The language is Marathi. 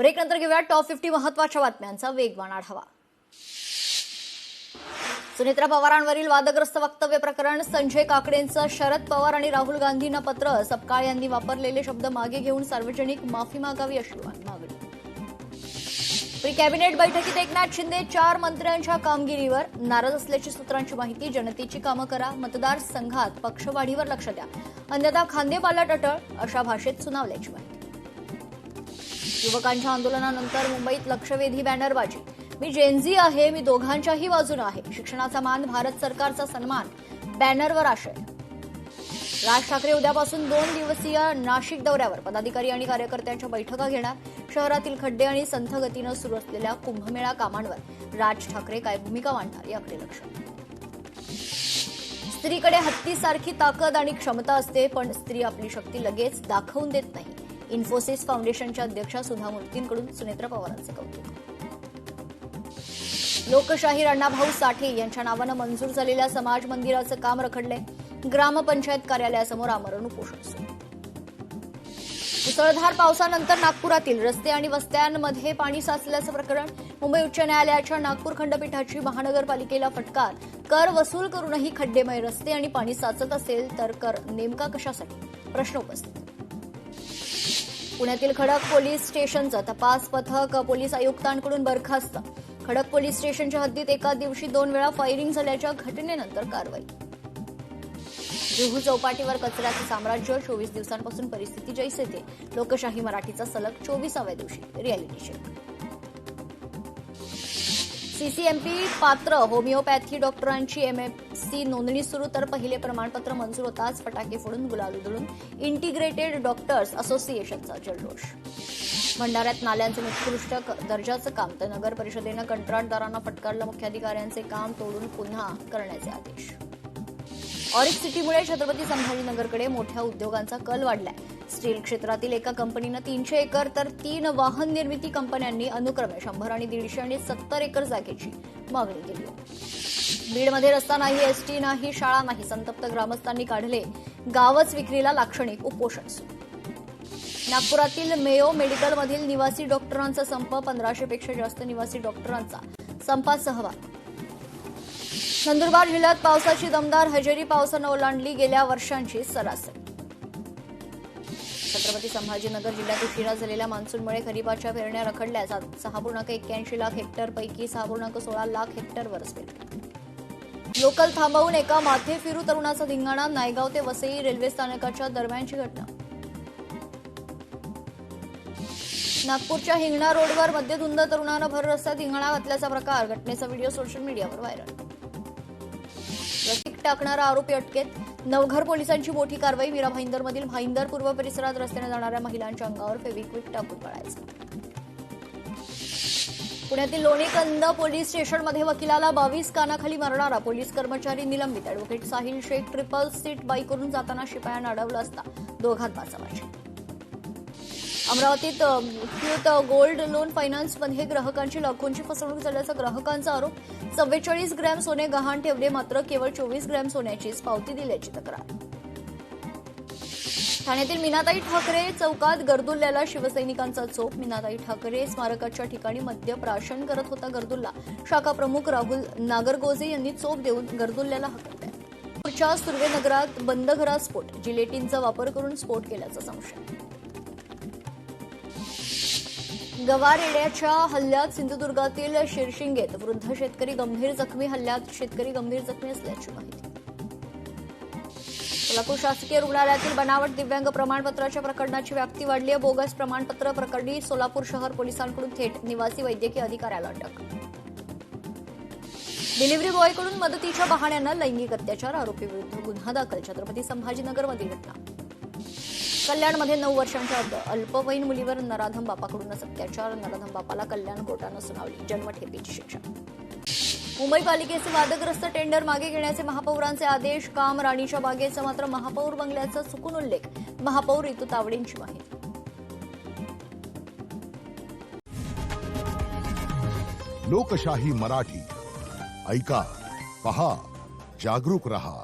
ब्रेक नंतर घेऊया टॉप 50 महत्त्वाच्या बातम्यांचा वेगवान आढावा। सुनेत्रा पवारांवरील वादग्रस्त वक्तव्य प्रकरण, संजय काकडेंचं शरद पवार आणि राहुल गांधींना पत्र, सपकाळ यांनी वापरलेले शब्द मागे घेऊन सार्वजनिक माफी मागावी अशी मागणी। प्री कॅबिनेट बैठकीत एकनाथ शिंदे 4 मंत्र्यांच्या कामगिरीवर नाराज असल्याची सूत्रांची माहिती। जनतेची कामं करा, मतदारसंघात पक्षवाढीवर लक्ष द्या, अन्यथा खांदेपालट अटळ अशा भाषेत सुनावल्याची माहिती। युवकांच्या आंदोलनानंतर मुंबईत लक्षवेधी बॅनरबाजी, मी जेनझी आहे, मी दोघांच्याही बाजूने आहे, शिक्षणाचा मान, भारत सरकारचा सन्मान, बॅनरवर आशय। राज ठाकरे उद्यापासून 2 दिवसीय नाशिक दौऱ्यावर, पदाधिकारी आणि कार्यकर्त्यांच्या बैठका घेणार। शहरातील खड्डे आणि संथ गतीनं सुरू असलेल्या कुंभमेळा कामांवर राज ठाकरे काय भूमिका मांडणार याकडे लक्ष। स्त्रीकडे हत्तीसारखी ताकद आणि क्षमता असते, पण स्त्री आपली शक्ती लगेच दाखवून देत नाही। इन्फोसिस फाउंडेशनच्या अध्यक्षा सुधा मूर्तींकडून सुनेत्रा पवारांचे कौतुक। लोकशाहीर अण्णाभाऊ साठे यांच्या नावानं मंजूर झालेल्या समाज मंदिराचं काम रखडलंय। ग्रामपंचायत कार्यालयासमोर आमरण उपोषण सुरू। मुसळधार पावसानंतर नागपुरातील रस्ते आणि वस्त्यांमध्ये पाणी साचल्याचं प्रकरण, मुंबई उच्च न्यायालयाच्या नागपूर खंडपीठाची महानगरपालिकेला फटकार, कर वसूल करूनही खड्डेमय रस्ते आणि पाणी साचत असेल तर कर नेमका कशासाठी, प्रश्न उपस्थित। पुण्यातील खडक पोलीस स्टेशनचं तपास पथक पोलीस आयुक्तांकडून बरखास्त। खडक पोलीस स्टेशनच्या हद्दीत एका दिवशी 2 वेळा फायरिंग झाल्याच्या घटनेनंतर कारवाई। जुहू चौपाटीवर कचऱ्याचं साम्राज्य, 24 दिवसांपासून परिस्थिती जैसे थे। लोकशाही मराठीचा सलग 24व्या दिवशी रिअॅलिटी चेक। सीसीएमपी पात्र होमिओपॅथी डॉक्टरांची एमएफसी नोंदणी सुरू, तर पहिले प्रमाणपत्र मंजूर होताच फटाके फोडून गुलाल उधळून इंटिग्रेटेड डॉक्टर्स असोसिएशनचा जल्लोष। भंडाऱ्यात नाल्यांचं उत्कृष्ट दर्जाचं काम, तर नगर परिषदेनं कंत्राटदारांना फटकारलं, मुख्याधिकाऱ्यांचे काम तोडून पुन्हा करण्याचे आदेश। ऑरिक सिटीमुळे छत्रपती संभाजीनगरकडे मोठ्या उद्योगांचा कल वाढलाय। स्टील क्षेत्रातील एका कंपनीनं 300 एकर तर 3 वाहन निर्मिती कंपन्यांनी अनुक्रमे 100 आणि 150 आणि 70 एकर जागेची मागणी केली आहे। बीडमध्ये रस्ता नाही, एसटी नाही, शाळा नाही, संतप्त ग्रामस्थांनी काढले गावच विक्रीला लाक्षणिक उपोषण सुरू। नागपुरातील मेयो मेडिकलमधील निवासी डॉक्टरांचा संप, 1500 पेक्षा जास्त निवासी डॉक्टरांचा संपात सहभाग। नंदुरबार जिल्ह्यात पावसाची दमदार हजेरी, पावसानं ओलांडली गेल्या वर्षांची सरासरी। छत्रपती संभाजीनगर जिल्ह्यात उशिरा झालेल्या मान्सूनमुळे खरीपाच्या पेरण्या रखडल्या, 6.81 लाख हेक्टरपैकी 6.16 लाख हेक्टरवर पेरणी। लोकल थांबवून एका माथे फिरू तरुणाचा धिंगाणा, नायगाव ते वसई रेल्वे स्थानकाच्या दरम्यानची घटना। नागपूरच्या हिंगणा रोडवर मध्यधुंद तरुणानं भर रस्त्यात धिंगाणा घातल्याचा प्रकार, घटनेचा व्हिडिओ सोशल मीडियावर व्हायरल। रस्ते टाकणारा आरोपी अटकेत, नवघर पोलिसांची मोठी कारवाई। मीरा भाईंदरमधील भाईंदर पूर्व परिसरात रस्त्याने जाणाऱ्या महिलांच्या अंगावर फेविक्विक टाकून पळायचं। पुण्यातील लोणीकंद पोलीस स्टेशनमध्ये वकिलाला 22 कानाखाली मारणारा पोलीस कर्मचारी निलंबित। Advocate Sahil Shaikh triple seat बाईकवरून जाताना शिपायानं अडवलं असता दोघात बाचाबाची। अमरावतीत मुथूट गोल्ड लोन फायनान्समध्ये ग्राहकांची लाखोंची फसवणूक झाल्याचा ग्राहकांचा आरोप। 44 ग्रॅम सोने गहाण ठेवले, मात्र केवळ 24 ग्रॅम सोन्याचीच पावती दिल्याची तक्रार। ठाण्यातील मीनाताई ठाकरे चौकात गर्दुल्ल्याला शिवसैनिकांचा चोप, मीनाताई ठाकरे स्मारकाच्या ठिकाणी मद्यप्राशन करत होता गर्दुल्ला। शाखा प्रमुख राहुल नागरगोजे यांनी चोप देऊन गर्दुल्ल्याला हकलले। पुढच्या सुर्वेनगरात बंद घरात स्फोट, जिलेटिनचा वापर करून स्फोट केल्याचा संशय। गवारेड्याच्या हल्ल्यात सिंधुदुर्गातील शिरशिंगेत वृद्ध शेतकरी गंभीर जखमी, हल्ल्यात शेतकरी गंभीर जखमी असल्याची माहिती। सोलापूर शासकीय रुग्णालयातील बनावट दिव्यांग प्रमाणपत्राच्या प्रकरणाची व्याप्ती वाढली आहे। बोगस प्रमाणपत्र प्रकरणी सोलापूर शहर पोलिसांकडून थेट निवासी वैद्यकीय अधिकाऱ्याला अटक। डिलिव्हरी बॉयकडून मदतीच्या बहाण्यानं लैंगिक अत्याचार, आरोपीविरुद्ध गुन्हा दाखल। छत्रपती संभाजीनगरमधील घटना। कल्याणमध्ये 9 वर्षांच्या अल्पवयीन मुलीवर नराधम बापाकडूनच अत्याचार, नराधम बापाला कल्याण कोर्टानं सुनावली जन्मठेपेची शिक्षा। मुंबई पालिकेचे वादग्रस्त टेंडर मागे घेण्याचे महापौरांचे आदेश, काम राणीच्या बागेचा मात्र महापौर बंगल्याचा चुकून उल्लेख, महापौर ऋतू तावडेंची माहिती। लोकशाही मराठी ऐका, पहा, जागरूक रहा।